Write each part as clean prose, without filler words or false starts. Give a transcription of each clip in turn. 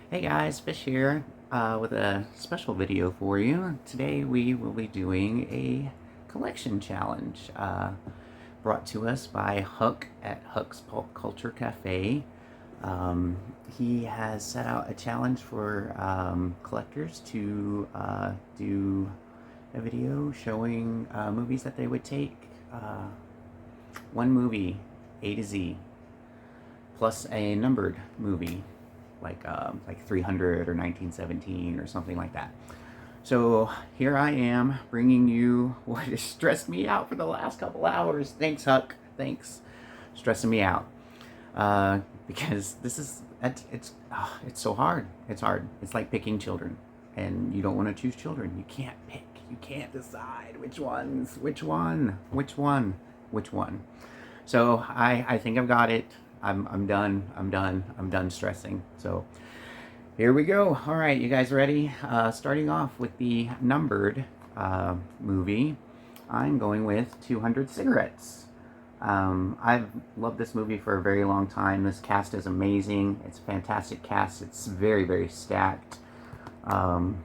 Hey guys, Fish here with a special video for you. Today we will be doing a collection challenge brought to us by Huck at Huck's Pulp Culture Cafe. He has set out a challenge for collectors to do a video showing movies that they would take. One movie, A to Z, plus a numbered movie like 300 or 1917 or something like that. So here I am bringing you what has stressed me out for the last couple hours. Thanks, Huck. Thanks, stressing me out because this is it's so hard. It's hard. It's like picking children, and you don't want to choose children. You can't pick. You can't decide which ones, which one, which one, which one. So I think I've got it. I'm done. I'm done stressing. So here we go. All right, you guys ready? Starting off with the numbered movie, I'm going with 200 Cigarettes. I've loved this movie for a very long time. This cast is amazing. It's a fantastic cast. It's very, very stacked. I don't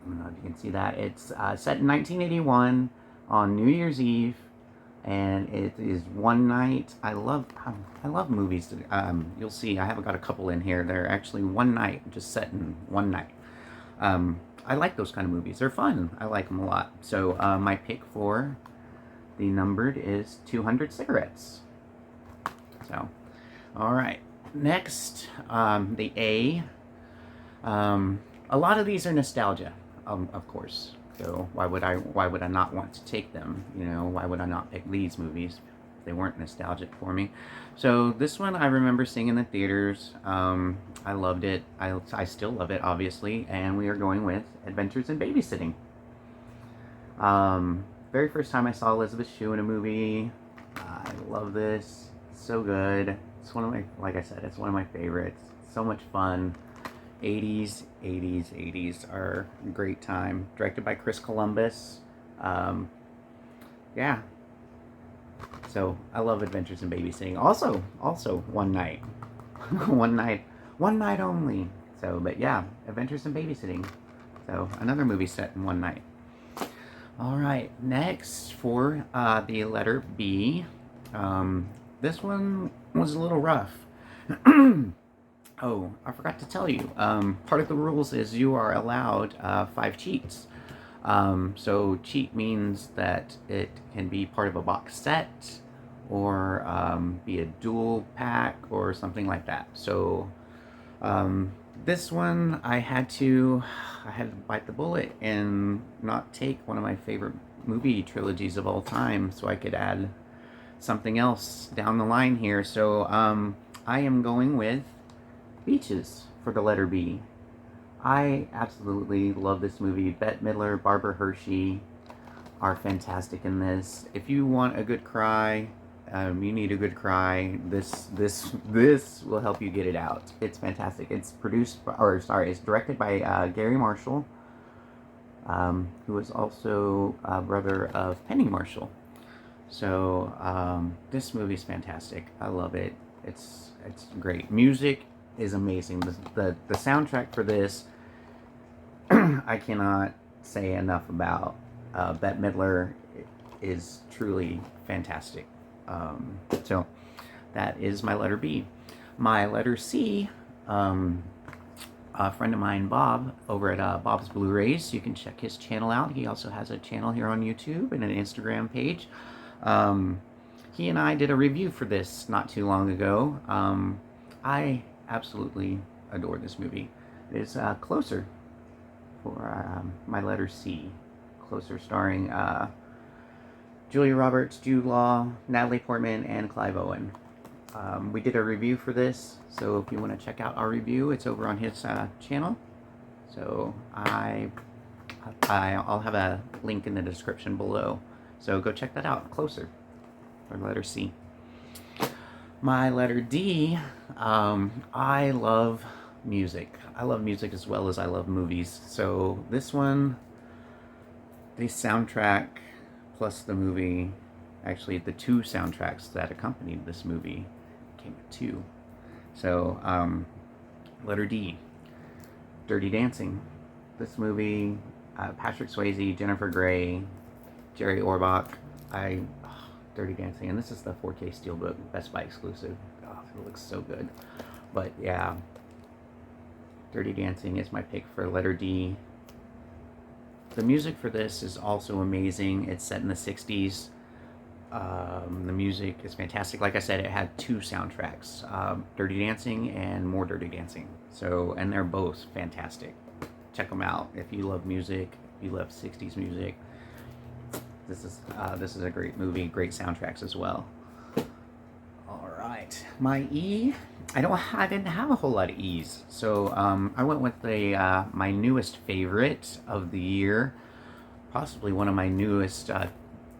know if you can see that. It's set in 1981 on New Year's Eve, and it is one night. I love movies. You'll see I have got a couple in here. They're actually one night, just set in one night. I like those kind of movies. They're fun. I like them a lot. So my pick for the numbered is 200 Cigarettes. So, all right. Next, the A. A lot of these are nostalgia, of course. So why would I not want to take them? You know, why would I not pick these movies if they weren't nostalgic for me? So this one I remember seeing in the theaters. I loved it. I still love it, obviously. And we are going with Adventures in Babysitting. Very first time I saw Elizabeth Shue in a movie. I love this. It's so good. It's one of my, like I said, it's one of my favorites. So much fun. 80s are a great time. Directed by Chris Columbus. Yeah. So I love Adventures in Babysitting. Also one night, one night only. So, but yeah, Adventures in Babysitting. So another movie set in one night. All right, next for the letter B. This one was a little rough. Oh, I forgot to tell you. Part of the rules is you are allowed 5 cheats. So cheat means that it can be part of a box set or be a dual pack or something like that. So this one I had to bite the bullet and not take one of my favorite movie trilogies of all time so I could add something else down the line here. So I am going with Beaches for the letter B. I absolutely love this movie. Bette Midler, Barbara Hershey are fantastic in this. If you want a good cry, you need a good cry. This will help you get it out. It's fantastic. It's it's directed by Gary Marshall, who is also a brother of Penny Marshall. So this movie is fantastic. I love it. It's great. Music is amazing. The soundtrack for this, I cannot say enough about. Bette Midler is truly fantastic. So that is my letter B. My letter C, a friend of mine, Bob, over at Bob's Blu-rays. You can check his channel out. He also has a channel here on YouTube and an Instagram page. He and I did a review for this not too long ago. I absolutely adore this movie. It is Closer for my letter C. Closer, starring Julia Roberts, Jude Law, Natalie Portman, and Clive Owen. We did a review for this, so if you want to check out our review, it's over on his channel. So I'll have a link in the description below. So go check that out. Closer, or letter C. My letter D, I love music. I love music as well as I love movies. So this one, the soundtrack plus the movie, actually the 2 soundtracks that accompanied this movie came with 2. So Letter D, Dirty Dancing. This movie, Patrick Swayze, Jennifer Grey, Jerry Orbach. Dirty Dancing, and this is the 4K Steelbook Best Buy exclusive. Oh, it looks so good. But yeah, Dirty Dancing is my pick for letter D. The music for this is also amazing. It's set in the 60s. The music is fantastic. Like I said, it had two soundtracks, Dirty Dancing and More Dirty Dancing. So, and they're both fantastic. Check them out if you love music, if you love 60s music. This is a great movie, great soundtracks as well. All right, my E. I didn't have a whole lot of E's, so I went with my newest favorite of the year, possibly one of my newest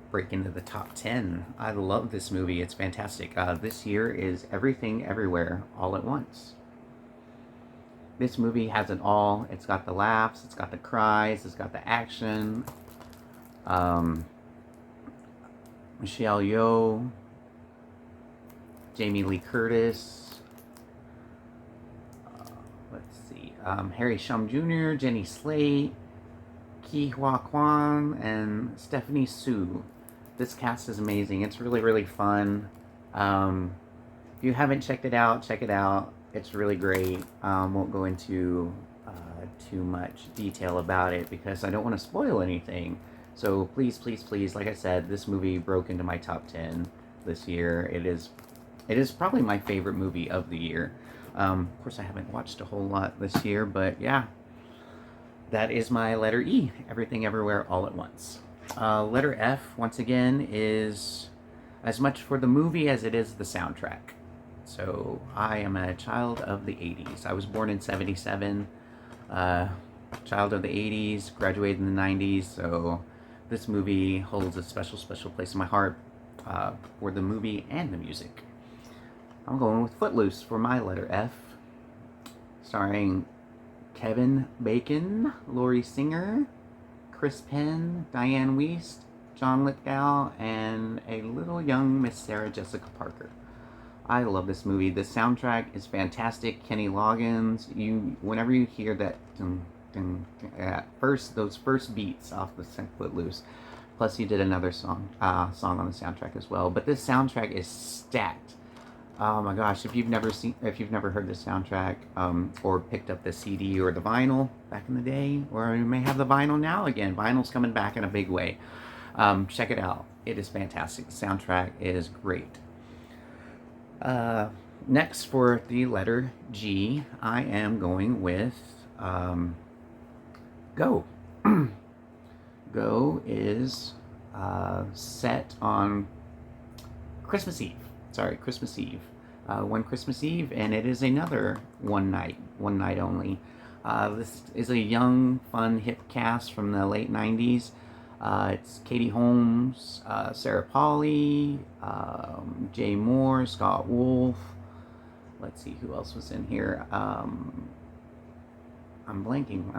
break into the top 10. I love this movie. It's fantastic. This year is Everything Everywhere All at Once. This movie has it all. It's got the laughs, it's got the cries, it's got the action. Michelle Yeoh, Jamie Lee Curtis, let's see, Harry Shum Jr., Jenny Slate, Ki Hua Kwan, and Stephanie Su. This cast is amazing. It's really, really fun. If you haven't checked it out, check it out. It's really great. Won't go into too much detail about it because I don't want to spoil anything. So please, please, please, like I said, this movie broke into my top 10 this year. It is probably my favorite movie of the year. Of course, I haven't watched a whole lot this year, but yeah, that is my letter E, Everything Everywhere All at Once. Letter F, once again, is as much for the movie as it is the soundtrack. So I am a child of the 80s. I was born in 77, child of the 80s, graduated in the 90s, so this movie holds a special, special place in my heart for the movie and the music. I'm going with Footloose for my letter F, starring Kevin Bacon, Laurie Singer, Chris Penn, Diane Wiest, John Lithgow, and a little young Miss Sarah Jessica Parker. I love this movie. The soundtrack is fantastic. Kenny Loggins. Whenever you hear that those first beats off the Footloose, plus he did another song on the soundtrack as well. But this soundtrack is stacked. Oh my gosh! If you've never heard this soundtrack, or picked up the CD or the vinyl back in the day, or you may have the vinyl now again. Vinyl's coming back in a big way. Check it out. It is fantastic. The soundtrack is great. Next, for the letter G, I am going with Go. Go is set on Christmas Eve. Christmas Eve. One Christmas Eve, and it is another one night only. This is a young, fun, hip cast from the late 90s. It's Katie Holmes, Sarah Polley, Jay Moore, Scott Wolf. Let's see who else was in here. I'm blanking. Why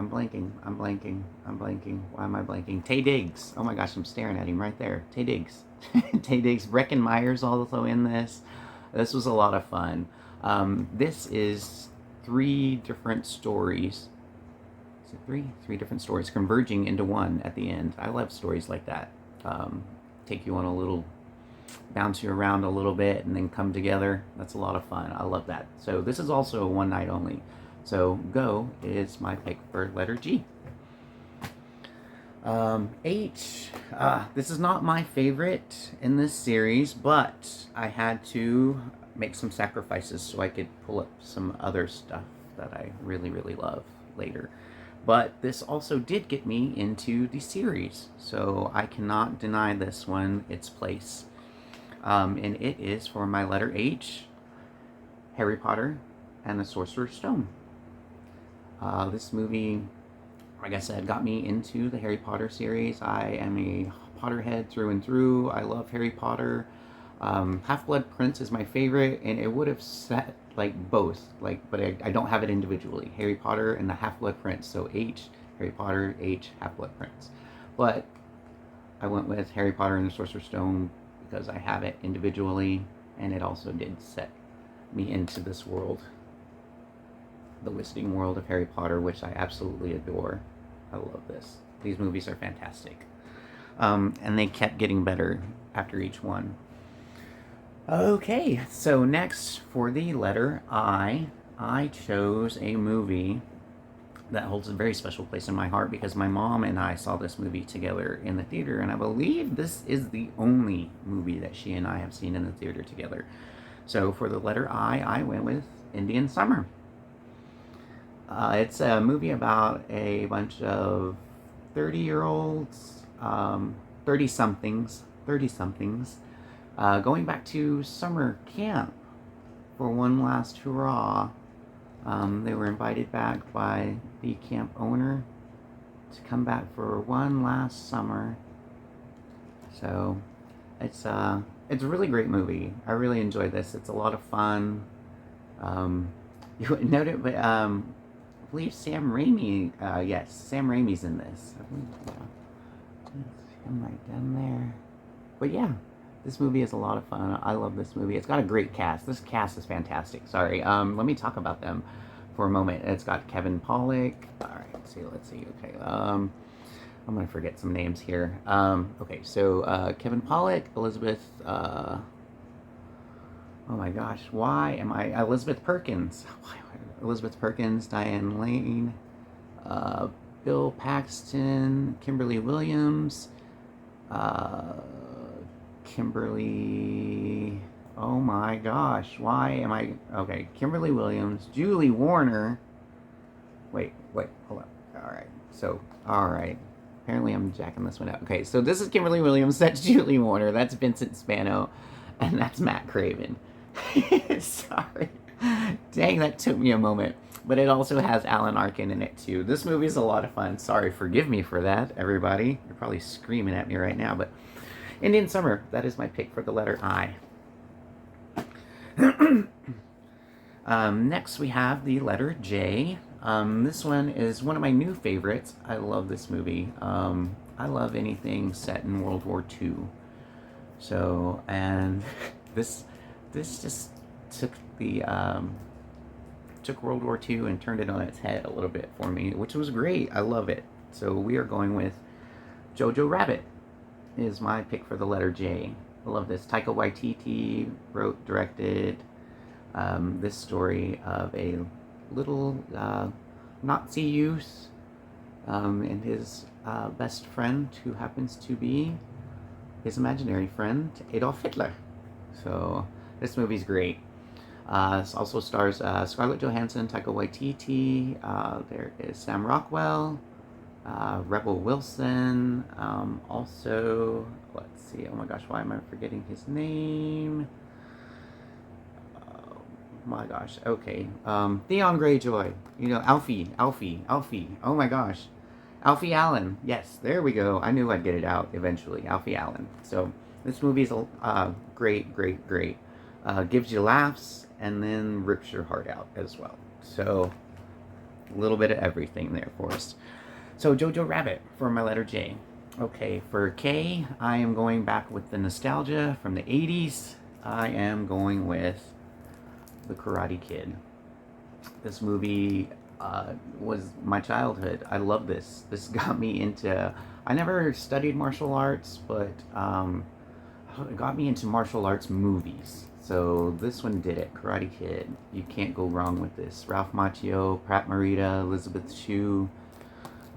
am I blanking? Taye Diggs. Oh my gosh, I'm staring at him right there. Taye Diggs. Taye Diggs. Breckin Meyer's also in this. This was a lot of fun. This is three different stories. Is it three? Three different stories converging into one at the end. I love stories like that. Take you on a little, bounce you around a little bit, and then come together. That's a lot of fun. I love that. So this is also a one night only. So Go is my pick for letter G. H. This is not my favorite in this series, but I had to make some sacrifices so I could pull up some other stuff that I really, really love later. But this also did get me into the series, so I cannot deny this one its place. And it is, for my letter H, Harry Potter and the Sorcerer's Stone. This movie, like I said, got me into the Harry Potter series. I am a Potterhead through and through. I love Harry Potter. Half-Blood Prince is my favorite, and it would have set both, but I don't have it individually. Harry Potter and the Half-Blood Prince. So H, Harry Potter, H, Half-Blood Prince. But I went with Harry Potter and the Sorcerer's Stone because I have it individually, and it also did set me into this world. the Wizarding World of Harry Potter, which I absolutely adore. I love this. These movies are fantastic. And they kept getting better after each one. Okay, so next for the letter I chose a movie that holds a very special place in my heart because my mom and I saw this movie together in the theater, and I believe this is the only movie that she and I have seen in the theater together. So for the letter I went with Indian Summer. It's a movie about a bunch of 30-year-olds, 30-somethings, going back to summer camp for one last hurrah. They were invited back by the camp owner to come back for one last summer. So it's a really great movie. I really enjoyed this. It's a lot of fun. You wouldn't note it, but I believe Sam Raimi. Yes, Sam Raimi's in this. I believe, yeah. I'm right down there. But yeah, this movie is a lot of fun. I love this movie. It's got a great cast. This cast is fantastic. Sorry. Let me talk about them for a moment. It's got Kevin Pollak. All right. Let's see. Okay. I'm gonna forget some names here. Okay. So Kevin Pollak, Elizabeth. Oh my gosh. Why am I Elizabeth Perkins? Elizabeth Perkins, Diane Lane, Bill Paxton, Kimberly Williams. Kimberly, oh my gosh, why am I, okay, Kimberly Williams, Julie Warner, wait, hold on, alright, apparently I'm jacking this one up. Okay, so this is Kimberly Williams, that's Julie Warner, that's Vincent Spano, and that's Matt Craven. Sorry, dang, that took me a moment. But it also has Alan Arkin in it too. This movie is a lot of fun. Sorry, forgive me for that, everybody. You're probably screaming at me right now, but Indian Summer, that is my pick for the letter I. Next we have the letter J. This one is one of my new favorites. I love this movie. I love anything set in World War II. So, and this just took the took World War II and turned it on its head a little bit for me, which was great. I love it. So we are going with Jojo Rabbit is my pick for the letter J. I love this. Taika Waititi wrote, directed this story of a little Nazi youth and his best friend, who happens to be his imaginary friend, Adolf Hitler. So this movie's great. It also stars Scarlett Johansson, Taika Waititi. There is Sam Rockwell, Rebel Wilson. Also, let's see. Oh my gosh, why am I forgetting his name? Oh my gosh. Okay. Theon Greyjoy. You know, Alfie. Oh my gosh. Alfie Allen. Yes, there we go. I knew I'd get it out eventually. Alfie Allen. So this movie is great. Gives you laughs and then rips your heart out as well. So a little bit of everything there for us. So Jojo Rabbit for my letter J. Okay, for K, I am going back with the nostalgia from the 80s. I am going with The Karate Kid. This movie was my childhood. I love this. This got me into, I never studied martial arts, but it got me into martial arts movies. So this one did it. Karate Kid. You can't go wrong with this. Ralph Macchio, Pratt Morita, Elizabeth Shue.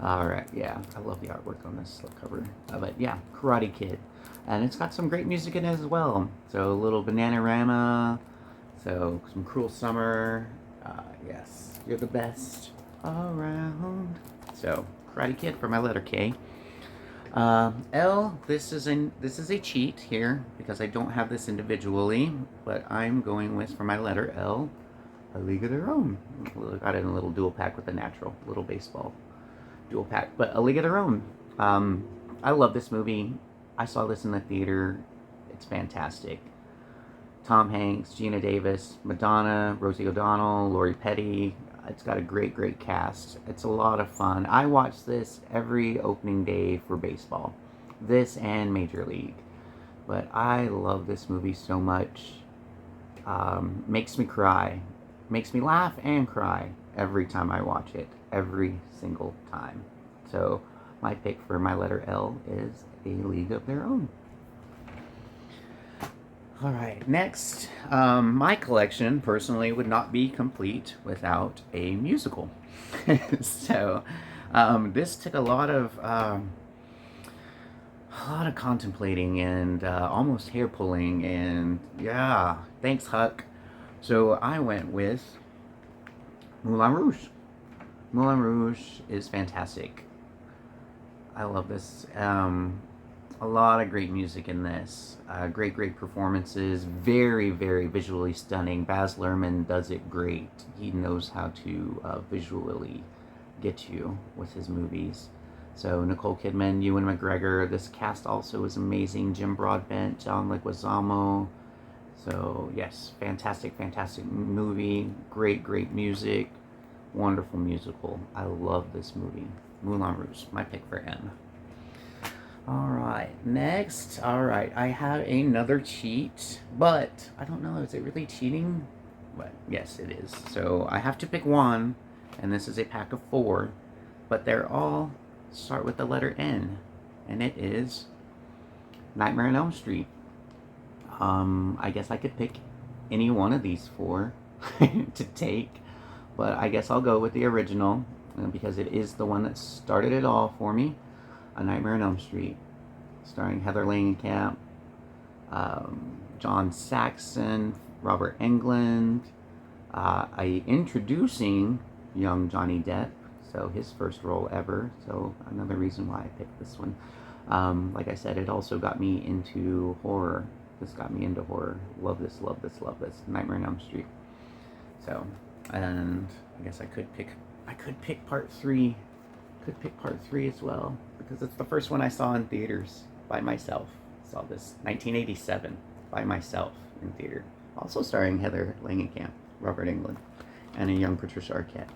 Alright, yeah. I love the artwork on this slipcover. But yeah, Karate Kid. And it's got some great music in it as well. So a little Bananarama. So some Cruel Summer. Yes, you're the best around. So Karate Kid for my letter K. L, this is a cheat here because I don't have this individually, but I'm going with, for my letter L, A League of Their Own. Got it in a little dual pack with the natural, little baseball dual pack, but A League of Their Own. I love this movie. I saw this in the theater. It's fantastic. Tom Hanks, Gina Davis, Madonna, Rosie O'Donnell, Lori Petty. It's got a great cast. It's a lot of fun. I watch this every opening day for baseball. This and Major League. But I love this movie so much. Makes me cry. Makes me laugh and cry. every time I watch it, every single time. So my pick for my letter L is A League of Their Own. All right, next, my collection personally would not be complete without a musical. So this took a lot of contemplating and almost hair pulling, and yeah, thanks Huck. So I went with Moulin Rouge. Moulin Rouge is fantastic. I love this. A lot of great music in this. Great performances. Very, very visually stunning. Baz Luhrmann does it great. He knows how to visually get you with his movies. So Nicole Kidman, Ewan McGregor. This cast also is amazing. Jim Broadbent, John Leguizamo. So yes, fantastic movie. Great music. Wonderful musical. I love this movie. Moulin Rouge, my pick for N. Alright, next. Alright, I have another cheat, but I don't know, is it really cheating? But yes, it is. So I have to pick one, and this is a pack of 4, but they're all start with the letter N, and it is Nightmare on Elm Street. I guess I could pick any one of these 4 to take, but I guess I'll go with the original, because it is the one that started it all for me. A Nightmare on Elm Street, starring Heather Langenkamp, John Saxon, Robert Englund, introducing young Johnny Depp, so his first role ever, so another reason why I picked this one. Like I said, it also got me into horror. This got me into horror. Love this. Nightmare on Elm Street. So, and I guess I could pick part 3. Could pick part 3 as well, because it's the first one I saw in theaters by myself. Saw this 1987 by myself in theater. Also starring Heather Langenkamp, Robert Englund, and a young Patricia Arquette.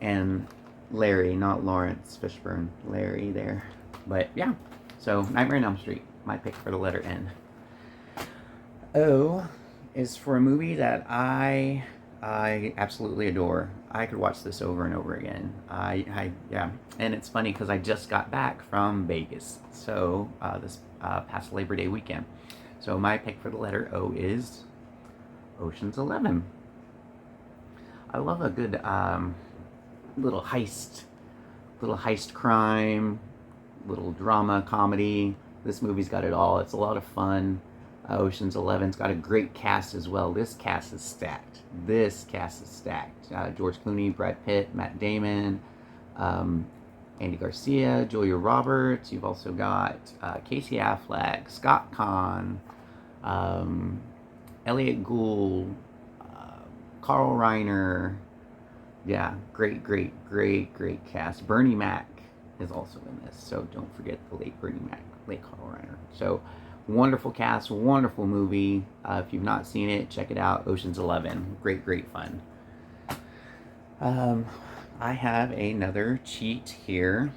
And Larry, not Lawrence Fishburne, Larry there. But yeah, so Nightmare on Elm Street, my pick for the letter N. O is for a movie that I absolutely adore. I could watch this over and over again. Yeah, and it's funny because I just got back from Vegas, so this past Labor Day weekend. So my pick for the letter O is Ocean's 11. I love a good little heist crime, little drama, comedy. This movie's got it all. It's a lot of fun. Ocean's 11's got a great cast as well. This cast is stacked. George Clooney, Brad Pitt, Matt Damon, Andy Garcia, Julia Roberts. You've also got Casey Affleck, Scott Conn, Elliot Gould, Carl Reiner. Yeah, great cast. Bernie Mac is also in this, so don't forget the late Bernie Mac, late Carl Reiner. So wonderful cast, wonderful movie. If you've not seen it, check it out. Ocean's 11, great fun. I have another cheat here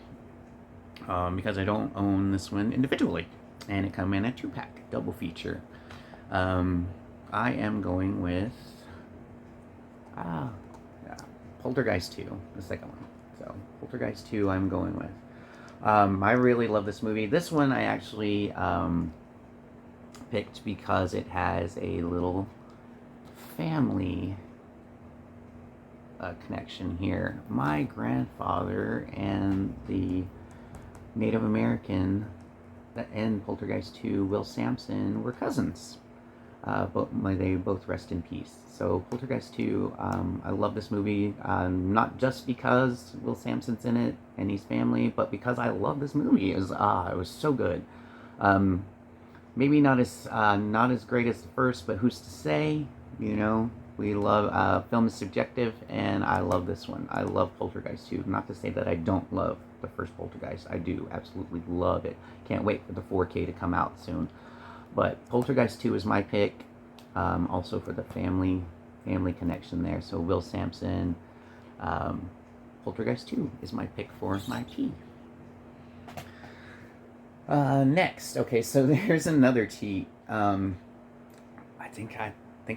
because I don't own this one individually, and it come in a 2-pack, double feature. I am going with Poltergeist 2, the second one. So Poltergeist 2 I'm going with. I really love this movie. This one I actually picked because it has a little family connection here. My grandfather and the Native American in Poltergeist 2, Will Sampson, were cousins. They both rest in peace. So Poltergeist 2, I love this movie, not just because Will Sampson's in it and he's family, but because I love this movie. It was so good. Maybe not as great as the first, but who's to say? You know, we love film is subjective, and I love this one. I love Poltergeist 2. Not to say that I don't love the first Poltergeist. I do absolutely love it. Can't wait for the 4K to come out soon. But Poltergeist 2 is my pick. Also for the family connection there. So Will Sampson. Poltergeist 2 is my pick for my P. Next, okay, so there's another cheat. I think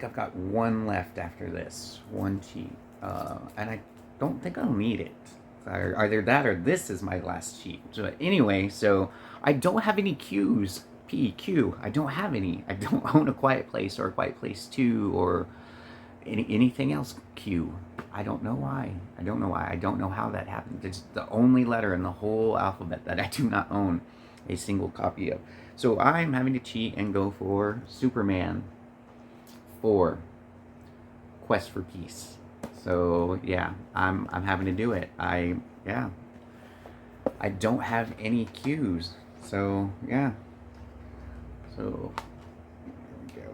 I've got one left after this. One cheat. and I don't think I'll need it. Either that or this is my last cheat. So anyway, so I don't have any Qs. PQ. I don't have any. I don't own a Quiet Place or a Quiet Place 2 or anything else Q. I don't know why. I don't know why. I don't know how that happened. It's the only letter in the whole alphabet that I do not own a single copy of. So I'm having to cheat and go for Superman 4, Quest for Peace. So yeah, I'm having to do it. I don't have any Qs. So yeah. So here we go.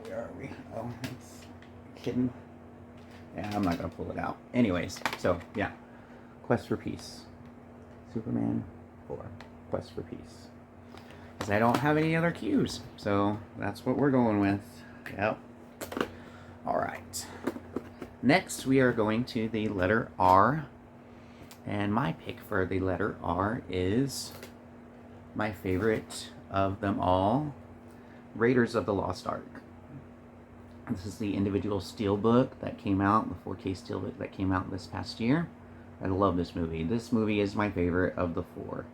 Where are we? Oh, it's hidden. Yeah, I'm not gonna pull it out. Anyways, so yeah, Quest for Peace. Superman 4, Quest for Peace. Because I don't have any other Qs, so that's what we're going with. Yep. All right. Next, we are going to the letter R, and my pick for the letter R is my favorite of them all, Raiders of the Lost Ark. This is the individual steelbook that came out, the 4K steelbook that came out this past year. I love this movie. This movie is my favorite of the 4.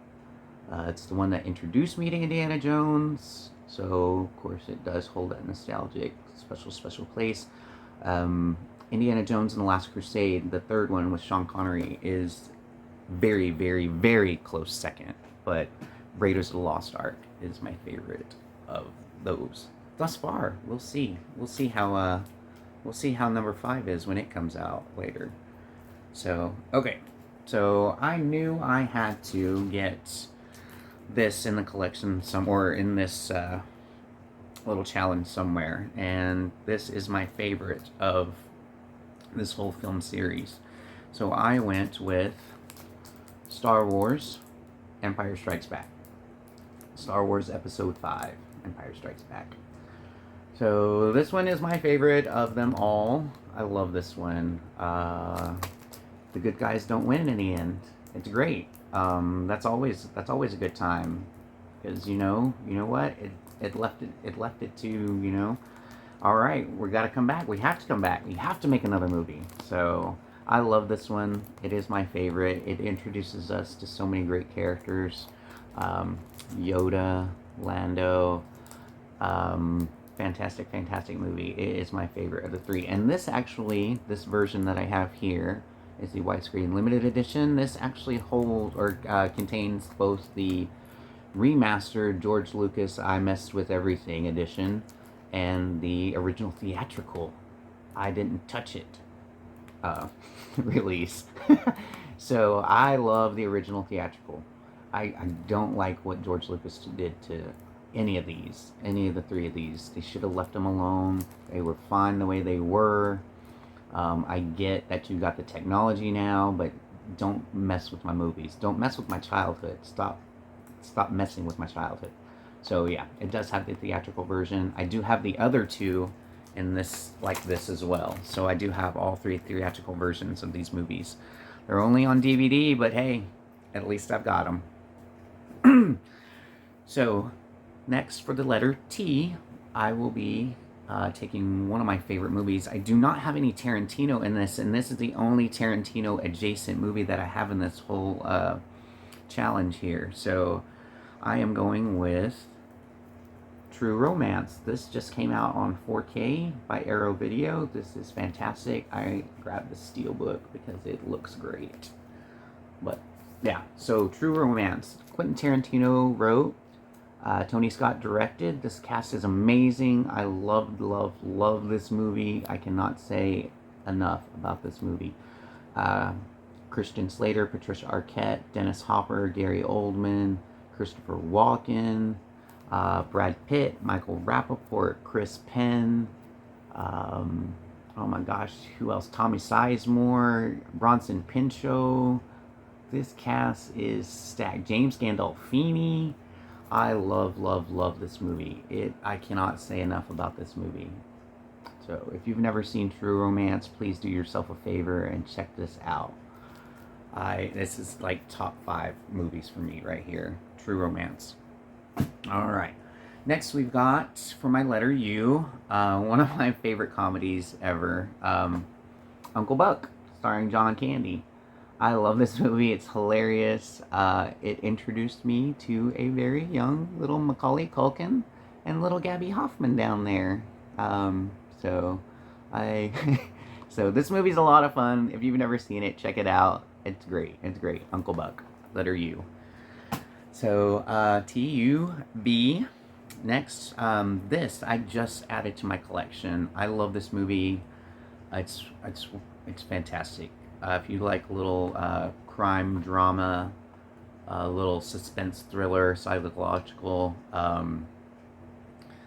It's the one that introduced me to Indiana Jones, so of course it does hold that nostalgic, special place. Indiana Jones and the Last Crusade, the third one with Sean Connery, is very, very, very close second, but Raiders of the Lost Ark is my favorite of those thus far. We'll see how number 5 is when it comes out later. So okay, so I knew I had to get this in the collection somewhere, in this little challenge somewhere, and this is my favorite of this whole film series. So I went with Star Wars Empire Strikes Back. Star Wars Episode 5, Empire Strikes Back. So this one is my favorite of them all. I love this one. The good guys don't win in the end. It's great. That's always a good time, because you know what, it left it to, all right, we got to come back. We have to come back. We have to make another movie. So I love this one. It is my favorite. It introduces us to so many great characters. Yoda, Lando, fantastic movie. It is my favorite of the 3. And this version that I have here is the widescreen limited edition. This actually contains both the remastered George Lucas I Messed With Everything edition and the original theatrical I Didn't Touch It release. So I love the original theatrical. I don't like what George Lucas did to any of the 3 of these. They should have left them alone. They were fine the way they were. I get that you got the technology now, but don't mess with my movies. Don't mess with my childhood. Stop messing with my childhood. So yeah, it does have the theatrical version. I do have the other 2 in this, like this as well. So I do have all 3 theatrical versions of these movies. They're only on DVD, but hey, at least I've got them. So next, for the letter T, I will be taking one of my favorite movies. I do not have any Tarantino in this, and this is the only Tarantino adjacent movie that I have in this whole challenge here. So I am going with True Romance. This just came out on 4K by Arrow Video. This is fantastic. I grabbed the steelbook because it looks great. But yeah, so True Romance. Quentin Tarantino wrote. Tony Scott directed. This cast is amazing. I love this movie. I cannot say enough about this movie. Christian Slater, Patricia Arquette, Dennis Hopper, Gary Oldman, Christopher Walken, Brad Pitt, Michael Rappaport, Chris Penn, oh my gosh, who else? Tommy Sizemore, Bronson Pinchot. This cast is stacked. James Gandolfini. I love this movie. I cannot say enough about this movie. So if you've never seen True Romance, please do yourself a favor and check this out. This is like top 5 movies for me right here. True Romance. All right. Next, we've got for my letter U, one of my favorite comedies ever, Uncle Buck, starring John Candy. I love this movie. It's hilarious. It introduced me to a very young little Macaulay Culkin and little Gabby Hoffman down there. So I so this movie's a lot of fun. If you've never seen it, check it out. It's great. It's great. Uncle Buck, letter U. So TUB. Next, this I just added to my collection. I love this movie. It's fantastic. If you like a little crime drama, a little suspense thriller, psychological,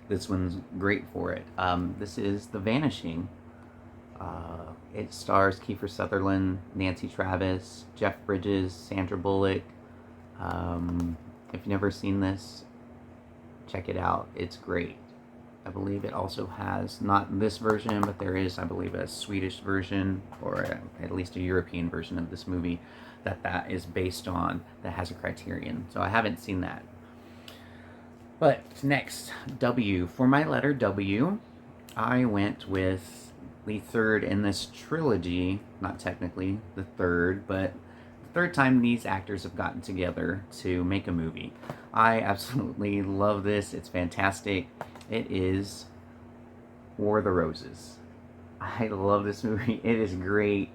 this one's great for it. This is The Vanishing. It stars Kiefer Sutherland, Nancy Travis, Jeff Bridges, Sandra Bullock. If you've never seen this, check it out. It's great. I believe it also has, not this version, but there is, I believe, a Swedish version, or at least a European version of this movie that is based on, that has a Criterion. So I haven't seen that. But next, W. For my letter W, I went with the third in this trilogy, not technically the third, but the third time these actors have gotten together to make a movie. I absolutely love this. It's fantastic. It is War of the Roses. I love this movie. It is great.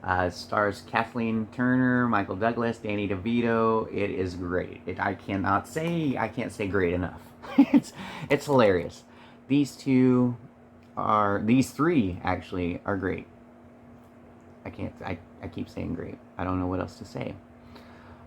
It stars Kathleen Turner, Michael Douglas, Danny DeVito. It is great. I can't say great enough. it's hilarious. These three actually are great. I keep saying great. I don't know what else to say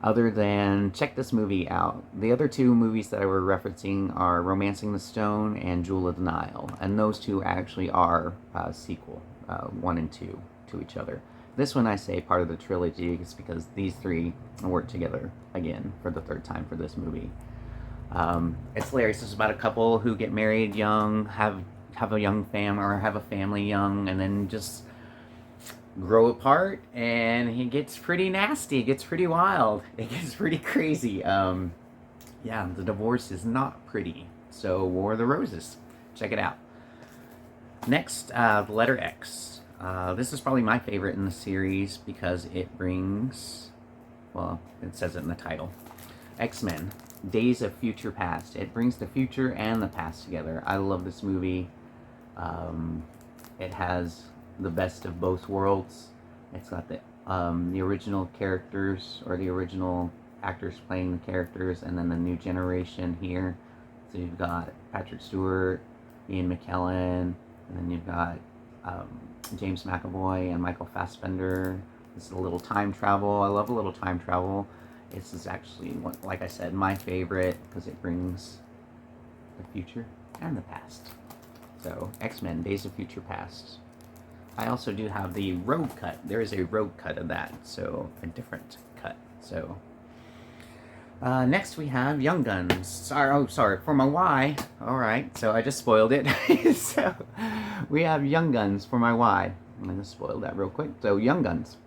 other than check this movie out. The other two movies that I were referencing are Romancing the Stone and Jewel of the Nile, and those two actually are sequel, 1 and 2, to each other. This one I say part of the trilogy is because these three work together again for the third time for this movie. It's hilarious. It's about a couple who get married young, have a young family, or have a family young, and then just grow apart, and it gets pretty nasty. It gets pretty wild. It gets pretty crazy. Yeah, the divorce is not pretty. So War of the Roses. Check it out. Next, the letter X. This is probably my favorite in the series because it brings, well, it says it in the title, X-Men, Days of Future Past. It brings the future and the past together. I love this movie. It has the best of both worlds. It's got the original characters, or the original actors playing the characters, and then the new generation here. So you've got Patrick Stewart, Ian McKellen, and then you've got James McAvoy and Michael Fassbender. This is a little time travel. I love a little time travel. This is actually, like I said, my favorite because it brings the future and the past. So X-Men, Days of Future Past. I also do have the road cut. There is a road cut of that, so a different cut. So next we have Young Guns. Sorry, for my Y. All right, so I just spoiled it. So we have Young Guns for my Y. I'm gonna spoil that real quick. So Young Guns.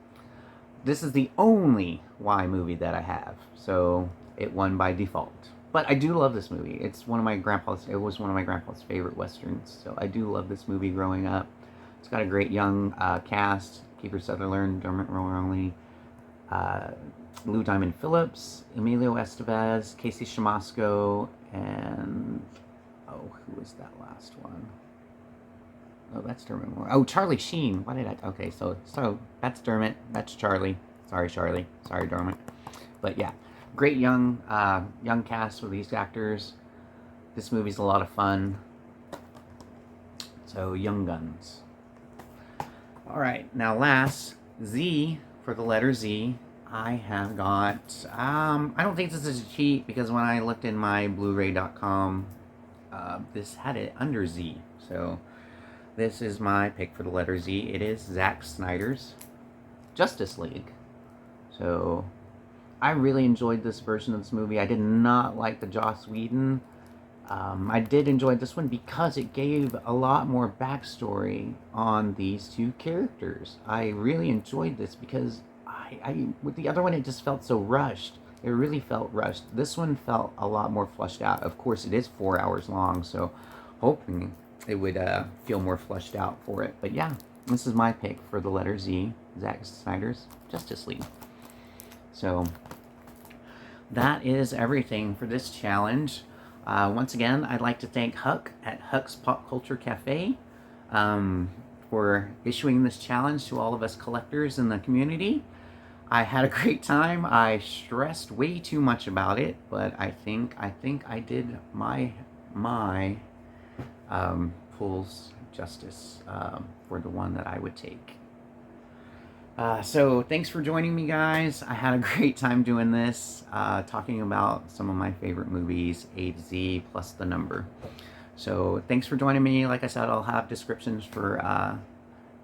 This is the only Y movie that I have, so it won by default. But I do love this movie. It was one of my grandpa's favorite westerns. So I do love this movie growing up. It's got a great young cast: Kiefer Sutherland, Dermot Mulroney, Lou Diamond Phillips, Emilio Estevez, Casey Shamasco, and who was that last one? Oh, that's Dermot Mulroney. Oh, Charlie Sheen. Why did I? Okay, so that's Dermot. That's Charlie. Sorry, Charlie. Sorry, Dermot. But yeah, great young cast with these actors. This movie's a lot of fun. So Young Guns. All right, now last, Z, for the letter Z, I have got, I don't think this is a cheat because when I looked in my Blu-ray.com, this had it under Z. So this is my pick for the letter Z. It is Zack Snyder's Justice League. So I really enjoyed this version of this movie. I did not like the Joss Whedon. I did enjoy this one because it gave a lot more backstory on these two characters. I really enjoyed this because with the other one it just felt so rushed. it really felt rushed. This one felt a lot more fleshed out. Of course, it is 4 hours long, so hoping it would feel more fleshed out for it. But yeah, this is my pick for the letter Z, Zack Snyder's Justice League. So that is everything for this challenge. Once again, I'd like to thank Huck at Huck's Pop Culture Cafe for issuing this challenge to all of us collectors in the community. I had a great time. I stressed way too much about it, but I think I did my pulls justice for the one that I would take. So thanks for joining me, guys. I had a great time doing this, talking about some of my favorite movies, A to Z plus the number. So thanks for joining me. Like I said, I'll have descriptions for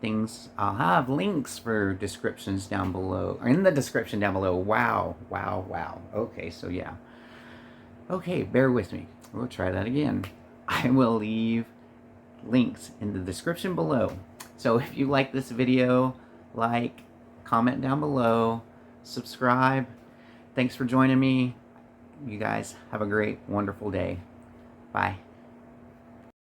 things. I'll have links for descriptions down below, or in the description down below. Wow. Okay, so yeah. Okay, bear with me. We'll try that again. I will leave links in the description below. So if you like this video, like, comment down below, subscribe. Thanks for joining me. You guys have a great, wonderful day. Bye.